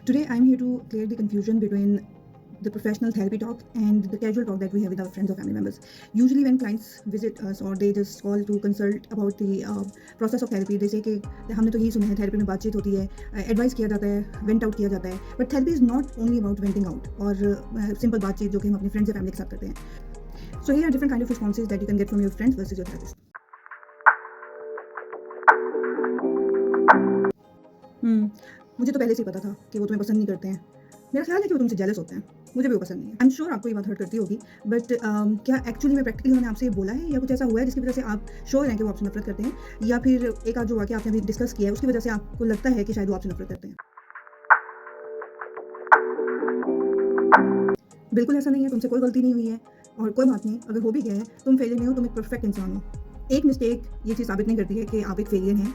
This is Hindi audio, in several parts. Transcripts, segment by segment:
Today, I'm here to clear the confusion between the professional therapy talk and the casual talk that we have with our friends or family members. Usually, when clients visit us or they just call to consult about the process of therapy, they say कि हमने तो यही सुना है थेरेपी में बातचीत होती है, एडवाइस किया जाता है, वेंट आउट किया जाता है. But therapy is not only about venting out और सिंपल बातचीत जो कि हम अपने फ्रेंड्स या फैमिली के साथ करते हैं. So here are different kind of responses that you can get from your friends versus your therapist. मुझे तो पहले से ही पता था कि वो तुम्हें पसंद नहीं करते हैं. मेरा ख्याल है कि वो तुमसे जेलस होते हैं. मुझे भी वो पसंद नहीं है. आई एम श्योर आपको ये बात हर्ट करती होगी, बट क्या एक्चुअली में प्रैक्टिकली उन्होंने आपसे ये बोला है या कुछ ऐसा हुआ है जिसकी वजह से आप श्योर हैं कि वो आपसे नफरत करते हैं, या फिर एक आध जो वाक़या आपने अभी डिस्कस किया है उसकी वजह से आपको लगता है कि शायद वो आपसे नफरत करते हैं? बिल्कुल ऐसा नहीं है. तुमसे कोई गलती नहीं हुई है और कोई बात नहीं. अगर हो भी गया है, तुम फेलियर नहीं हो, तुम एक परफेक्ट इंसान हो. एक मिस्टेक ये चीज़ साबित नहीं करती है कि आप एक फेलियर हैं.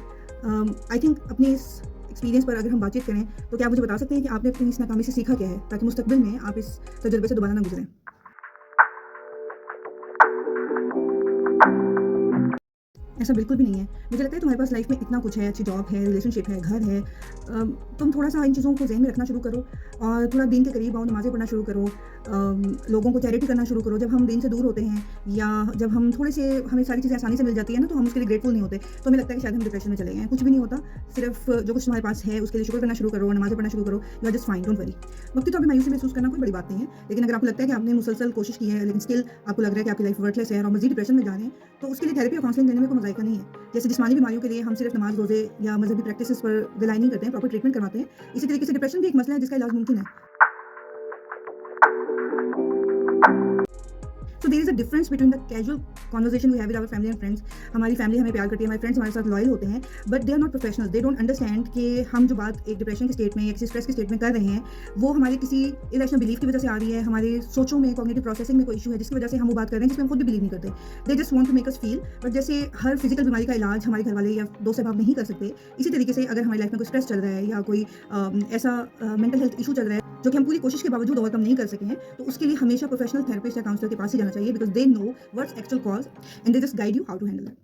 आई थिंक अपनी इस एक्सपीरियंस पर अगर हम बातचीत करें तो क्या आप मुझे बता सकते हैं कि आपने अपनी इस नाकामी से सीखा क्या है, ताकि मुस्तकबिल में आप इस तजुर्बे से दोबारा ना गुजरें? ऐसा बिल्कुल भी नहीं है. मुझे लगता है तुम्हारे पास लाइफ में इतना कुछ है, अच्छी जॉब है, रिलेशनशिप है, घर है. तुम थोड़ा-सा इन चीज़ों को ज़हन में रखना शुरू करो और थोड़ा दीन के करीब आओ, नमाज़ें पढ़ना शुरू करो, लोगों को चैरिटी करना शुरू करो. जब हम दीन से दूर होते हैं या जब हम थोड़े से हमें सारी चीज़ें आसानी से मिल जाती है ना, तो हम उसके लिए ग्रेटफुल नहीं होते. तो हमें लगता है कि शायद हम डिप्रेशन में चले गए हैं. कुछ भी नहीं होता. सिर्फ जो कुछ तुम्हारे पास है उसके लिए शुक्र करना शुरू करो, नमाज़ें पढ़ना शुरू करो. You are just fine, don't worry. वक़्ती तौर पे मायूसी महसूस करना कोई बड़ी बात नहीं है. लेकिन अगर आपको लगता है कि आपने मुसलसल कोशिश की है लेकिन स्टिल आपको लग रहा है कि आपकी लाइफ वर्थलेस है और मज़ीद डिप्रेशन में जा रहे हैं, तो उसके लिए थेरेपी और काउंसलिंग देने में कोई मज़ाइका नहीं है. जैसे जिस्मानी बीमारियों के लिए हम सिर्फ नमाज, रोज़े या मज़हबी प्रैक्टिसेस पर रिलाई नहीं करते हैं, प्रॉपर ट्रीटमेंट करवाते हैं. इसी तरीके से डिप्रेशन भी एक मसला है जिसका इलाज मुमकिन है. So there is a difference between the casual conversation we have with our family and friends. हमारी फैमिली हमें प्यार करती है, हमारे फ्रेंड्स हमारे साथ लॉयल होते हैं, but they are not professional. They don't understand कि हम जो बात एक डिप्रेशन के स्टेट में या किसी स्ट्रेस के स्टेट में कर रहे हैं, वो हमारे किसी इरेशनल बिलीफ की वजह से आ रही है, हमारे सोचों में कॉग्निटिव प्रोसेसिंग में कोई इशू है जिसकी वजह से हम वो बात कर रहे हैं जिसमें हम खुद भी बिलीव नहीं करते. They just want to make us feel. But जैसे हर फिजिकल बीमारी का इलाज हमारे घर वाले या दोस्त अहबाब नहीं कर सकते, इसी तरीके से अगर हमारी लाइफ में कोई स्ट्रेस चल रहा है या कोई ऐसा मेंटल हेल्थ इशू चल रहा है जो कि हम पूरी कोशिश के बावजूद ओवरकम नहीं कर सके हैं, तो उसके लिए हमेशा प्रोफेशनल थेरेपिस्ट या काउंसलर के पास ही जाना चाहिए, because they know what's actual cause and they just guide you how to handle that.